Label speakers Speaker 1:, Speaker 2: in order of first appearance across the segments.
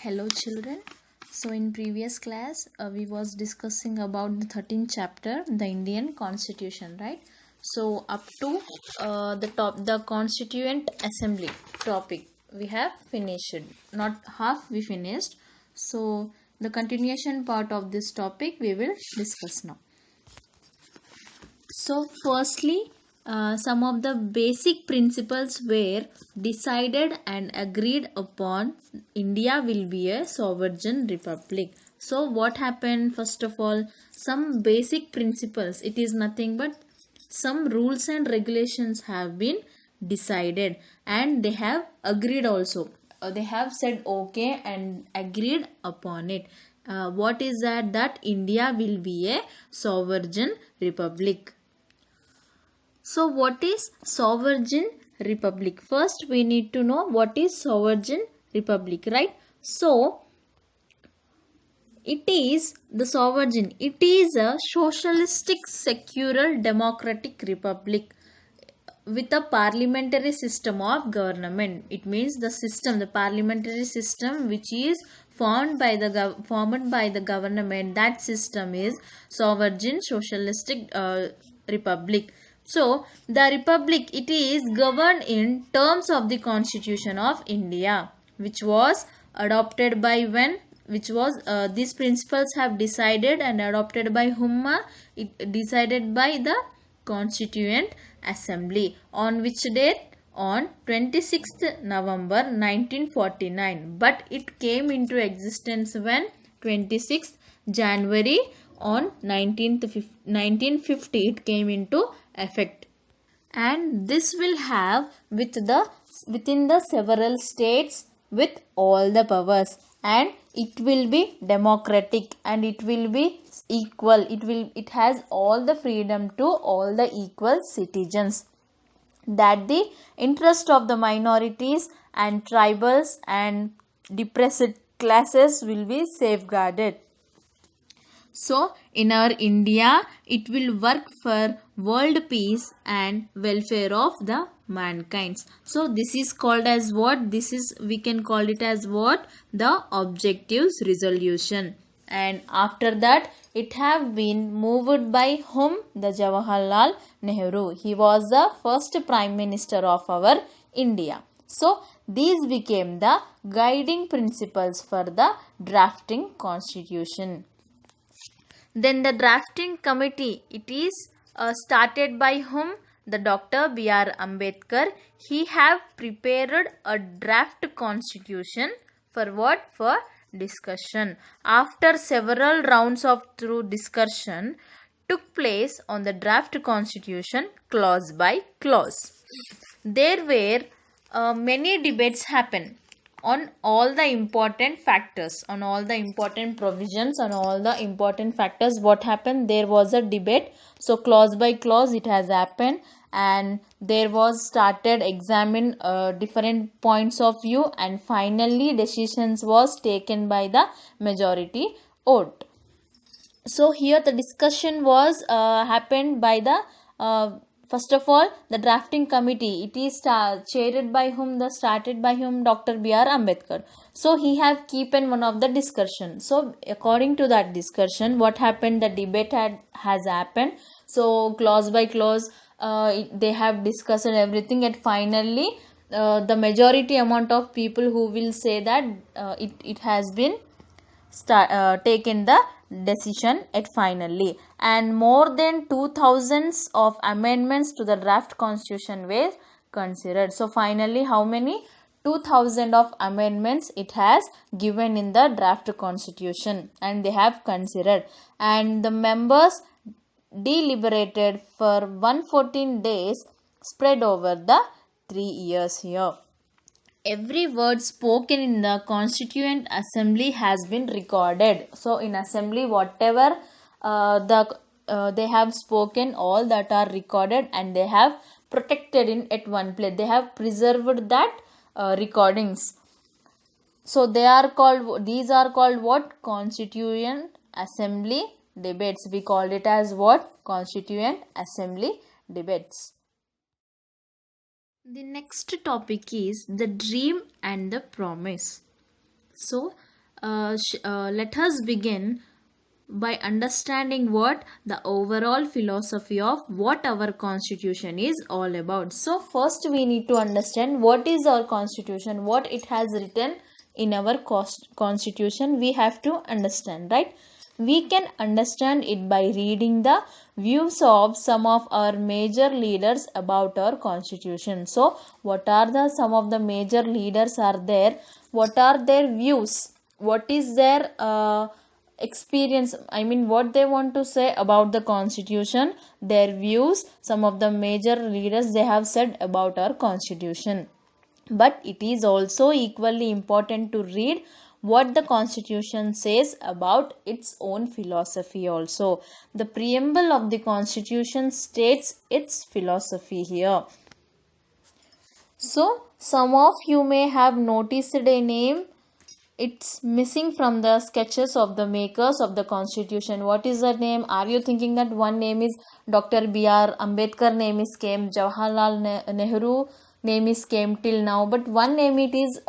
Speaker 1: Hello children. So in previous class we was discussing about the 13th chapter, the Indian Constitution, right? So up to the Constituent Assembly topic we have finished. Not half we finished. So the continuation part of this topic we will discuss now. So, firstly, some of the basic principles were decided and agreed upon. India will be a sovereign republic. So, what happened? First of all, some basic principles. It is nothing but some rules and regulations have been decided and they have agreed also. They have said okay and agreed upon it. What is that? That India will be a sovereign republic. So what is sovereign republic? First we need to know what is sovereign republic, right? So it is the sovereign. It is a socialistic, secular, democratic republic with a parliamentary system of government. It means the system, the parliamentary system which is formed by the government. That system is sovereign socialistic republic. So the republic, it is governed in terms of the Constitution of India, which was adopted by when, which was these principles have decided and adopted by whom? It decided by the Constituent Assembly. On which date? On 26th November 1949. But it came into existence when? 26th January on 1950 it came into effect. And this will have within the several states with all the powers, and it will be democratic and it will be equal. It has all the freedom to all the equal citizens, that the interest of the minorities and tribals and depressed classes will be safeguarded. So, in our India, it will work for world peace and welfare of the mankind. So, this is called as what? We can call it as what? The objectives resolution. And after that, it have been moved by whom? The Jawaharlal Nehru. He was the first Prime Minister of our India. So, these became the guiding principles for the drafting constitution. Then the drafting committee, it is started by whom? The Dr. B.R. Ambedkar. He have prepared a draft constitution for what? For discussion. After several rounds of through discussion took place on the draft constitution clause by clause. There were many debates happen on all the important factors, on all the important provisions, on all the important factors. What happened? There was a debate. So clause by clause it has happened, and there was started examine different points of view, and finally decisions was taken by the majority vote. So here the discussion was happened by the first of all the drafting committee. It is chaired by whom? The started by whom? Dr. B.R. Ambedkar. So he have keeping one of the discussion. So according to that discussion, what happened? The debate has happened. So clause by clause they have discussed everything, and finally the majority amount of people who will say that it has been taken the decision at finally, and more than 2000 of amendments to the draft constitution were considered. So finally how many? 2000 of amendments it has given in the draft constitution, and they have considered, and the members deliberated for 114 days spread over the 3 years here. Every word spoken in the constituent assembly has been recorded. So in assembly whatever they have spoken, all that are recorded, and they have protected in at one place. They have preserved that recordings. So these are called what? Constituent assembly debates. We called it as what? Constituent assembly debates. The next topic is the dream and the promise. So let us begin by understanding what the overall philosophy of what our constitution is all about. So first we need to understand what is our constitution, what it has written in our constitution. We have to understand, right? We can understand it by reading the views of some of our major leaders about our constitution. So what are the some of the major leaders are there, what are their views, what is their experience, I mean what they want to say about the constitution, their views, some of the major leaders they have said about our constitution. But it is also equally important to read what the constitution says about its own philosophy also. The preamble of the constitution states its philosophy here. So some of you may have noticed a name, it's missing from the sketches of the makers of the constitution. What is the name? Are you thinking that one name is Dr. B.R. Ambedkar name is came, Jawaharlal Nehru name is came till now, but one name it is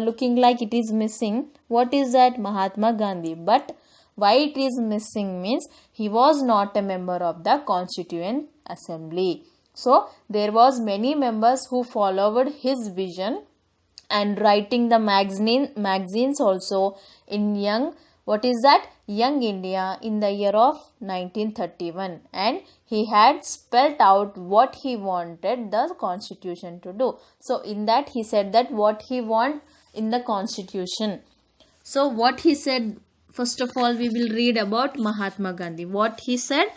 Speaker 1: looking like it is missing. What is that? Mahatma Gandhi. But why it is missing means he was not a member of the Constituent Assembly. So there was many members who followed his vision and writing the magazines also in Young India in the year of 1931, and he had spelled out what he wanted the constitution to do. So in that he said that what he want in the constitution. So what he said, first of all we will read about Mahatma Gandhi. What he said: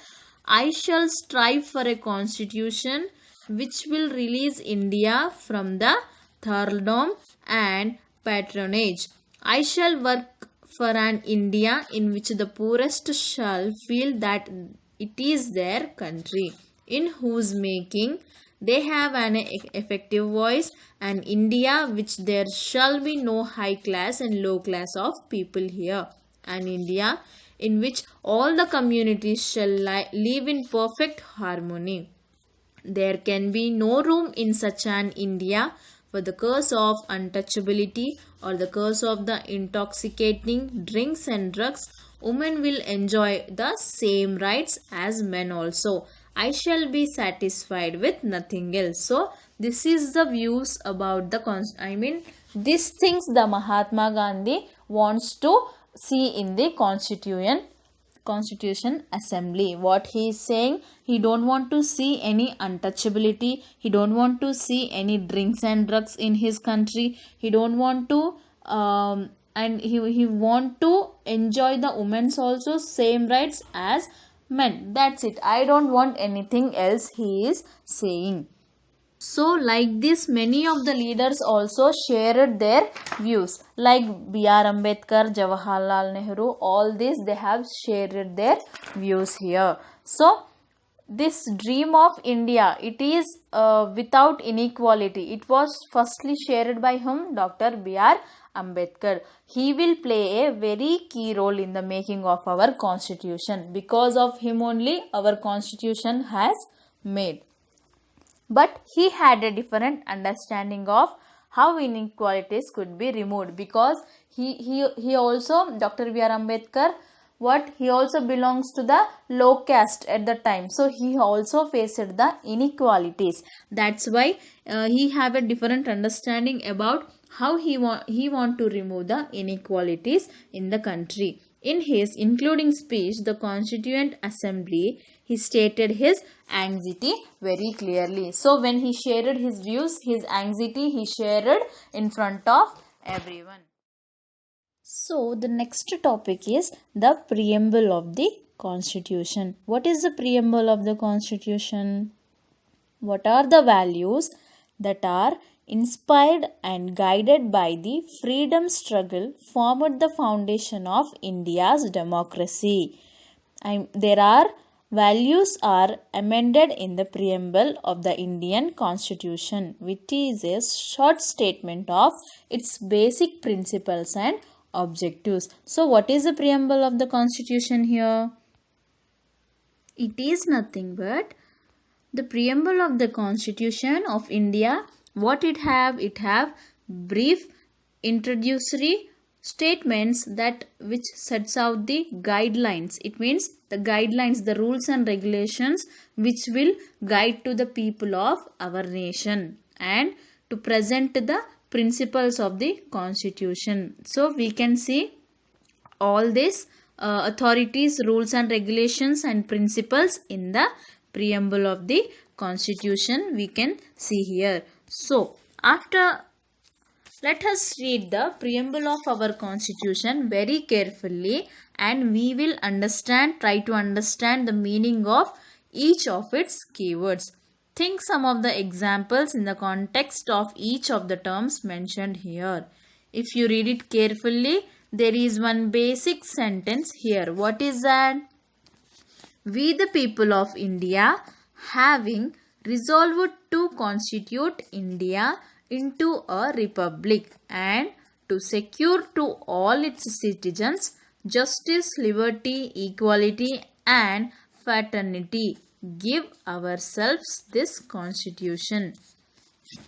Speaker 1: I shall strive for a constitution which will release India from the thraldom and patronage. I shall work for an India in which the poorest shall feel that it is their country, in whose making they have an effective voice, an India which there shall be no high class and low class of people here, an India in which all the communities shall live in perfect harmony. There can be no room in such an India for the curse of untouchability or the curse of the intoxicating drinks and drugs. Women will enjoy the same rights as men also. I shall be satisfied with nothing else. So this is the views about the these things the Mahatma Gandhi wants to see in the Constitution Assembly. What he is saying, he don't want to see any untouchability, he don't want to see any drinks and drugs in his country, he don't want to and he want to enjoy the women's also same rights as men. That's it, I don't want anything else, he is saying. So like this many of the leaders also shared their views, like B.R. Ambedkar, Jawaharlal Nehru, all these they have shared their views here. So this dream of India, it is without inequality. It was firstly shared by whom? Dr. B.R. Ambedkar. He will play a very key role in the making of our constitution. Because of him only our constitution has made. But he had a different understanding of how inequalities could be removed, because he also, Dr. B.R. Ambedkar, he also belongs to the low caste at the time, so he also faced the inequalities. That's why he have a different understanding about how he want to remove the inequalities in the country. In his including speech, the Constituent Assembly, he stated his anxiety very clearly. So when he shared his views, his anxiety he shared in front of everyone. So the next topic is the preamble of the Constitution. What is the preamble of the Constitution? What are the values that are inspired and guided by the freedom struggle formed the foundation of India's democracy? There are values are amended in the preamble of the Indian Constitution, which is a short statement of its basic principles and objectives. So what is the preamble of the Constitution here? It is nothing but the preamble of the Constitution of India. What it have? It have brief introductory statements that which sets out the guidelines. It means the guidelines, the rules and regulations which will guide to the people of our nation and to present the principles of the constitution. So we can see all these authorities, rules and regulations and principles in the preamble of the constitution we can see here. So after, let us read the preamble of our constitution very carefully and we will try to understand the meaning of each of its keywords. Think some of the examples in the context of each of the terms mentioned here. If you read it carefully, there is one basic sentence here. What is that? We the people of India, having resolved to constitute India into a republic and to secure to all its citizens justice, liberty, equality and fraternity, give ourselves this constitution.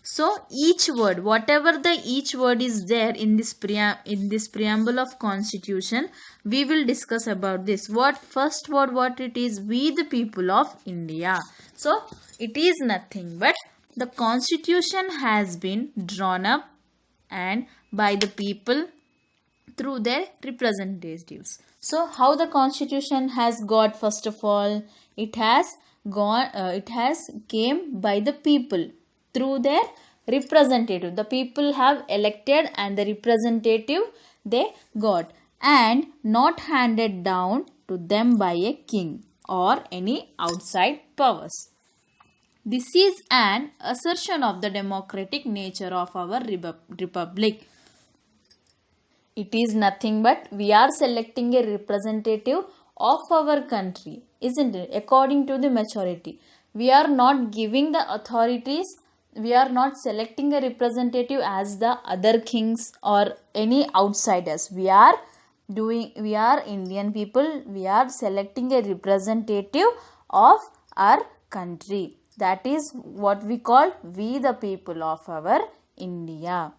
Speaker 1: So each word, whatever the each word is there in this preamble of constitution, we will discuss about this. What first word, what it is? We the people of India. So it is nothing but the constitution has been drawn up and by the people through their representatives. So how the constitution has got? First of all, it has came by the people through their representative. The people have elected and the representative they got, and not handed down to them by a king or any outside powers. This is an assertion of the democratic nature of our republic. It is nothing but we are selecting a representative of our country, isn't it? According to the majority. We are not giving the authorities, we are not selecting a representative as the other kings or any outsiders. We are Indian people, we are selecting a representative of our country. That is what we call we the people of our India.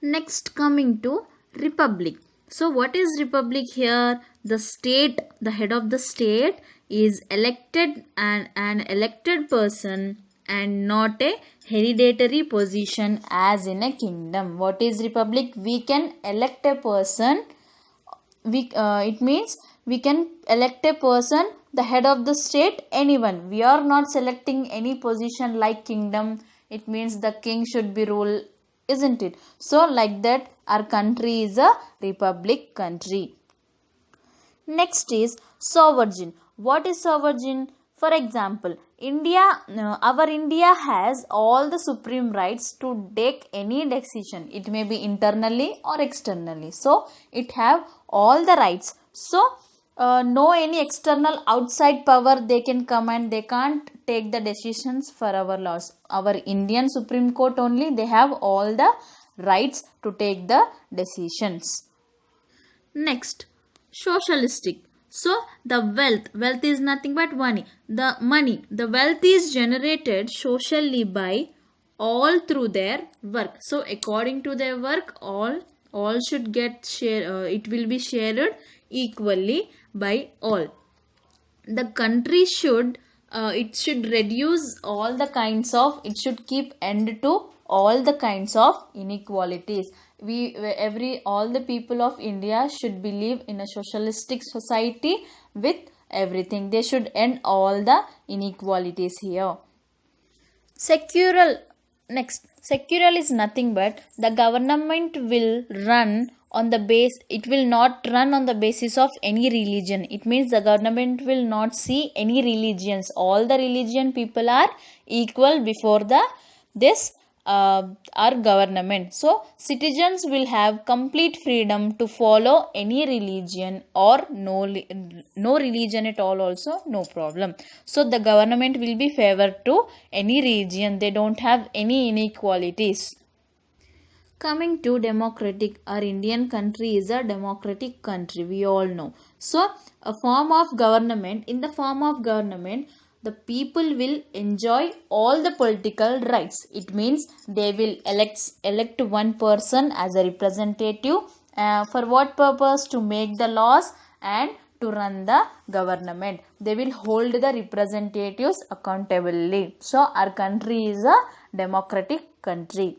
Speaker 1: Next, coming to republic. So what is republic here? The state, the head of the state is elected and an elected person and not a hereditary position as in a kingdom. What is republic? We can elect a person. It means we can elect a person, the head of the state, anyone. We are not selecting any position like kingdom. It means the king should be rule, isn't it? So like that our country is a republic country. Next is sovereign. What is sovereign? For example, our India has all the supreme rights to take any decision. It may be internally or externally. So it have all the rights. So no any external outside power they can come and they can't take the decisions for our laws. Our Indian Supreme Court only, they have all the rights to take the decisions. Next, socialistic. So the wealth is nothing but money. The wealth is generated socially by all through their work. So according to their work, all should get share. It will be shared equally by all. The country should it should reduce all the kinds of, it should keep end to all the kinds of inequalities. All the people of India should believe in a socialistic society with everything. They should end all the inequalities here. Secular. Next, secular is nothing but the government will run on the base, it will not run on the basis of any religion. It means the government will not see any religions. All the religion people are equal before our government. So citizens will have complete freedom to follow any religion or no religion at all also, no problem. So the government will be favored to any religion. They don't have any inequalities. Coming to democratic, our Indian country is a democratic country, we all know. So a form of government, in the form of government, the people will enjoy all the political rights. It means they will elect one person as a representative For what purpose? To make the laws and to run the government. They will hold the representatives accountably. So our country is a democratic country.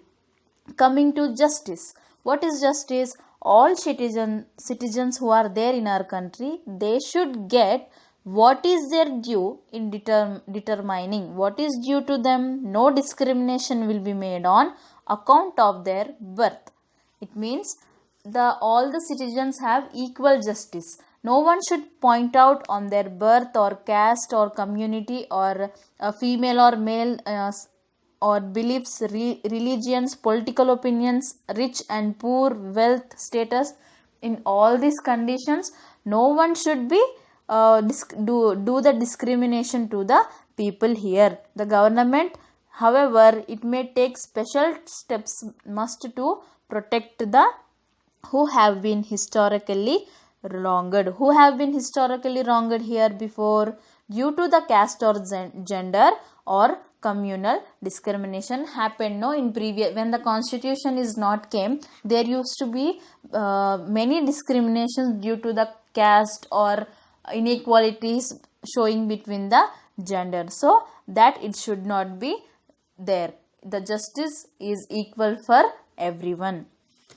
Speaker 1: Coming to justice. What is justice? All citizens who are there in our country, they should get what is their due in determining what is due to them. No discrimination will be made on account of their birth. It means all the citizens have equal justice. No one should point out on their birth or caste or community or female or male or beliefs, religions, political opinions, rich and poor, wealth, status. In all these conditions, no one should be do the discrimination to the people here. The government, however, it may take special steps must to protect the who have been historically wronged. Who have been historically wronged here before? Due to the caste or gender or communal discrimination happened. No, in previous, when the constitution is not came, there used to be many discriminations due to the caste or inequalities showing between the gender. So that it should not be there. The justice is equal for everyone.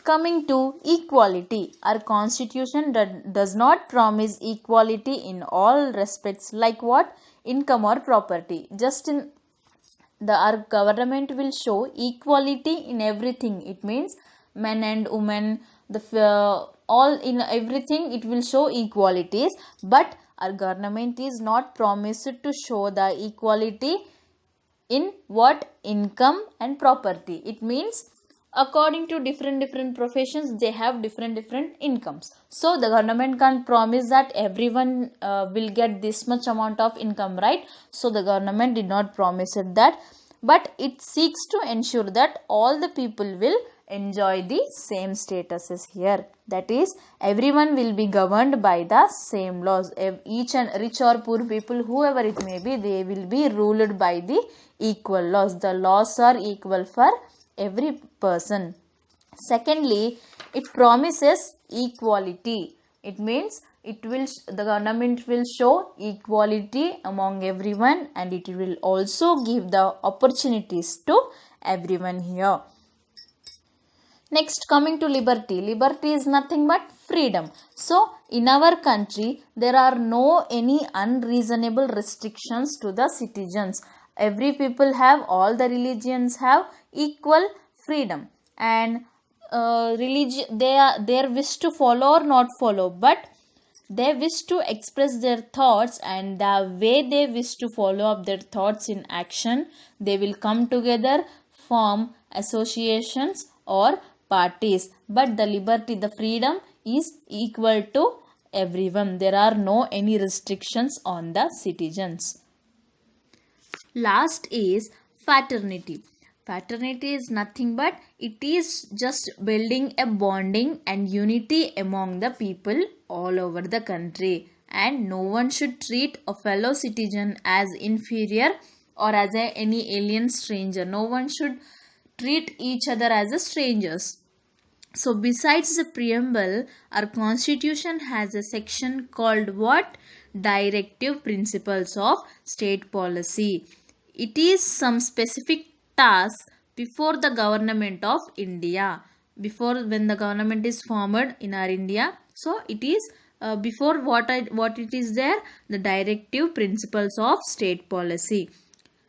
Speaker 1: Coming to equality, our constitution does not promise equality in all respects, like what? Income or property. Just in our government will show equality in everything. It means men and women, all in everything it will show equalities, but our government is not promised to show the equality in what? Income and property. It means according to different professions, they have different incomes. So the government can't promise that everyone will get this much amount of income, right? So the government did not promise it that, but it seeks to ensure that all the people will enjoy the same statuses here. That is, everyone will be governed by the same laws. Each and rich or poor people, whoever it may be, they will be ruled by the equal laws. The laws are equal for every person. Secondly, it promises equality. It means the government will show equality among everyone, and it will also give the opportunities to everyone here. Next, coming to liberty. Liberty is nothing but freedom. So in our country, there are no any unreasonable restrictions to the citizens. Every people have, all the religions have equal freedom, and religion, they wish to follow or not follow, but they wish to express their thoughts, and the way they wish to follow up their thoughts in action, they will come together, form associations or parties. But the liberty, the freedom is equal to everyone. There are no any restrictions on the citizens. Last is fraternity. Fraternity is nothing but it is just building a bonding and unity among the people all over the country, and no one should treat a fellow citizen as inferior or as any alien stranger. No one should treat each other as a strangers. So besides the preamble, our constitution has a section called what? Directive Principles of State Policy. It is some specific task before the government of India. Before, when the government is formed in our India, so it is before what it is there, the Directive Principles of State Policy.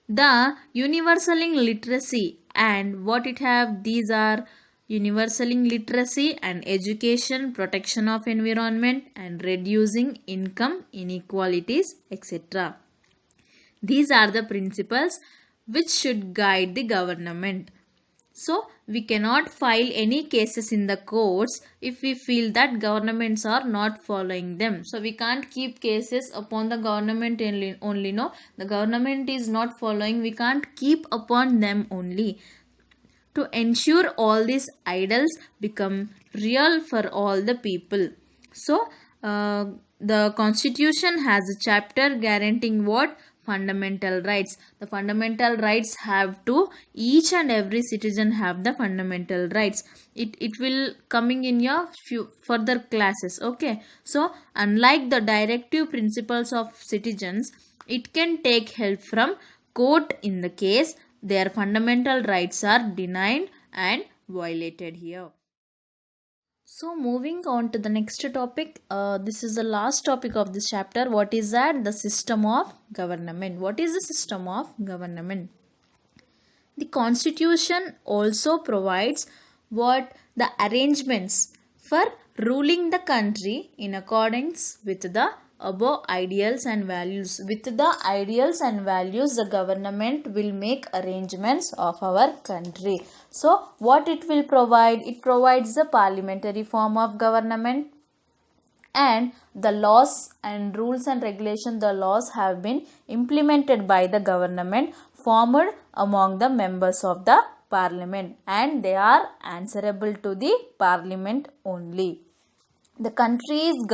Speaker 1: The universal literacy, and what it have, these are universal literacy and education, protection of environment, and reducing income inequalities, etc. These are the principles which should guide the government. So we cannot file any cases in the courts if we feel that governments are not following them. So we can't keep cases upon the government only. No, the government is not following, we can't keep upon them only. To ensure all these ideals become real for all the people. So the constitution has a chapter guaranteeing what? fundamental rights. The fundamental rights have to, each and every citizen have the fundamental rights. It will coming in your few further classes. Okay, so unlike the directive principles of citizens, it can take help from court in the case their fundamental rights are denied and violated here. So moving on to the next topic, this is the last topic of this chapter. What is that? The system of government. What is the system of government? The constitution also provides what the arrangements for ruling the country in accordance with the above ideals and values. With the ideals and values, the government will make arrangements of our country. So what it will provide? It provides the parliamentary form of government, and the laws and rules and regulations, the laws have been implemented by the government, formed among the members of the parliament, and they are answerable to the parliament only. The country is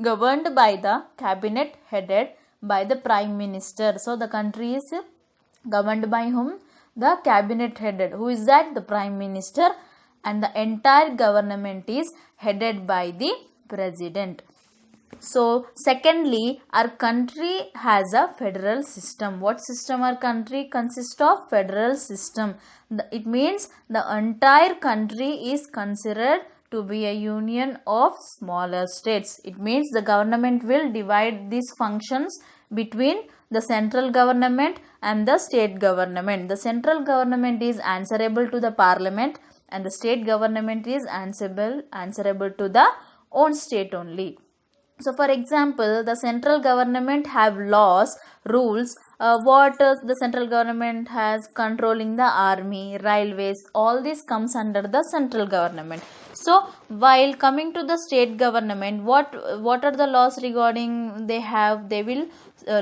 Speaker 1: governed by the cabinet headed by the prime minister. So the country is governed by whom? The cabinet headed. Who is that? The prime minister. And the entire government is headed by the president. So secondly, our country has a federal system. What system our country consists of? Federal system. It means the entire country is considered to be a union of smaller states. It means the government will divide these functions between the central government and the state government. The central government is answerable to the parliament, and the state government is answerable to the own state only. So for example, the central government have laws, rules. What the central government has? Controlling the army, railways, all this comes under the central government. So while coming to the state government, what are the laws regarding? They will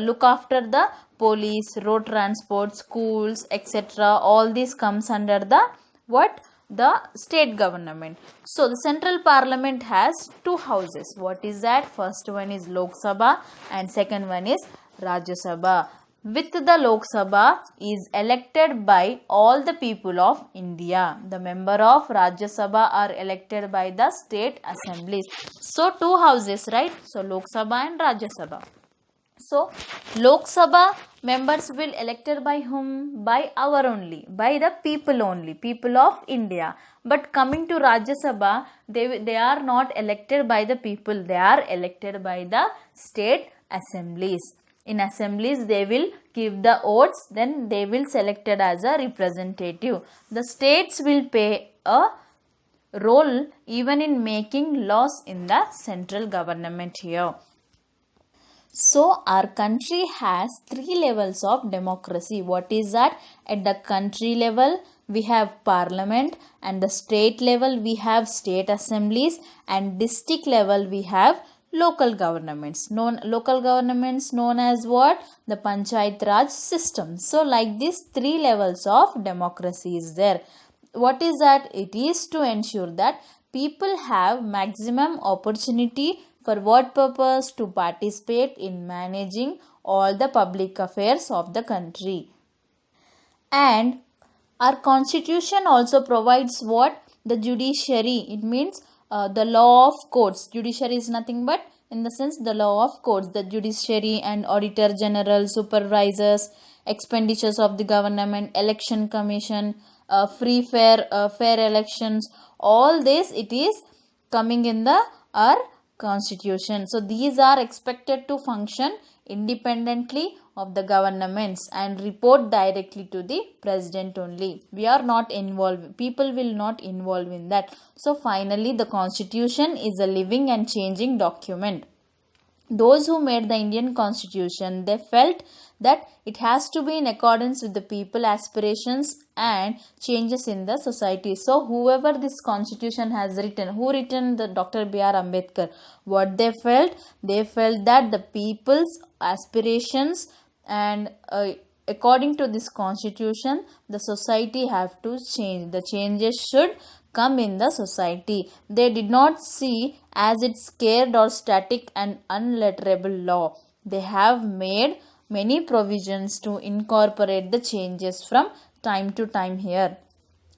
Speaker 1: look after the police, road transport, schools, etc. All this comes under the what? The state government. So the central parliament has two houses. What is that? First one is Lok Sabha and second one is Rajya Sabha. With the Lok Sabha is elected by all the people of India. The member of Rajya Sabha are elected by the state assemblies. So two houses, right? So Lok Sabha and Rajya Sabha. So Lok Sabha members will elected by whom? By our only, by the people only, people of India. But coming to Rajya Sabha, they are not elected by the people, they are elected by the state assemblies. In assemblies they will give the votes, then they will selected as a representative. The states will play a role even in making laws in the central government here. So our country has three levels of democracy. What is that? At the country level we have parliament, and the state level we have state assemblies, and district level we have local governments. Local governments known as what? The Panchayat Raj system. So like this, three levels of democracy is there. What is that? It is to ensure that people have maximum opportunity. For what purpose? To participate in managing all the public affairs of the country. And our constitution also provides what? The judiciary. It means the law of courts. Judiciary is nothing but, in the sense, the law of courts. The judiciary and auditor general, supervisors, expenditures of the government, election commission, free fair elections. All this it is coming in the our constitution. So these are expected to function independently of the governments and report directly to the president only. We are not involved, people will not involve in that. So finally the constitution is a living and changing document. Those who made the Indian constitution, they felt that it has to be in accordance with the people aspirations and changes in the society. So whoever this constitution has written, who written? The Dr. B.R. Ambedkar. What they felt that the people's aspirations and according to this constitution, the society have to change. The changes should come in the society. They did not see as it's scared or static and unletterable law. They have made many provisions to incorporate the changes from time to time here.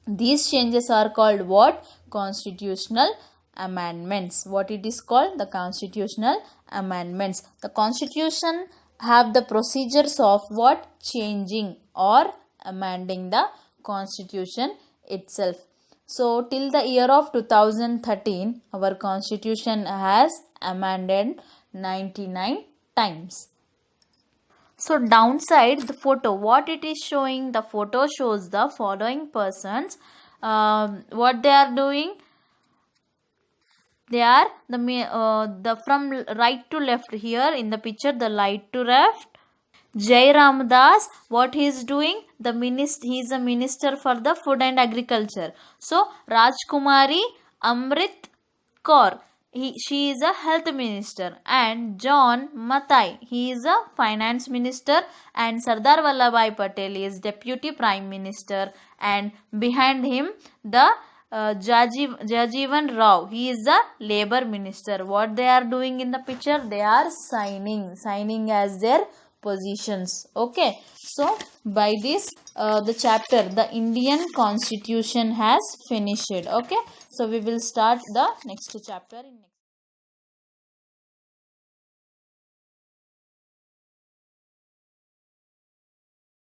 Speaker 1: These changes are called what? Constitutional amendments. What it is called? The constitutional amendments. The constitution have the procedures of what? Changing or amending the constitution itself. So till the year of 2013, our constitution has amended 99 times. So downside the photo, what it is showing? The photo shows the following persons. What they are doing? They are the from right to left here in the picture. The right to left. Jai Ramadas, what he is doing? He is a minister for the food and agriculture. So Rajkumari Amrit Kaur, she is a health minister, and John Mathai, he is a finance minister, and Sardar Vallabhbhai Patel is deputy prime minister, and behind him the Jajivan Rao, he is the labor minister. What they are doing in the picture? They are signing as their positions. Okay, so by this the chapter, the Indian Constitution has finished. Okay, so we will start the next chapter in next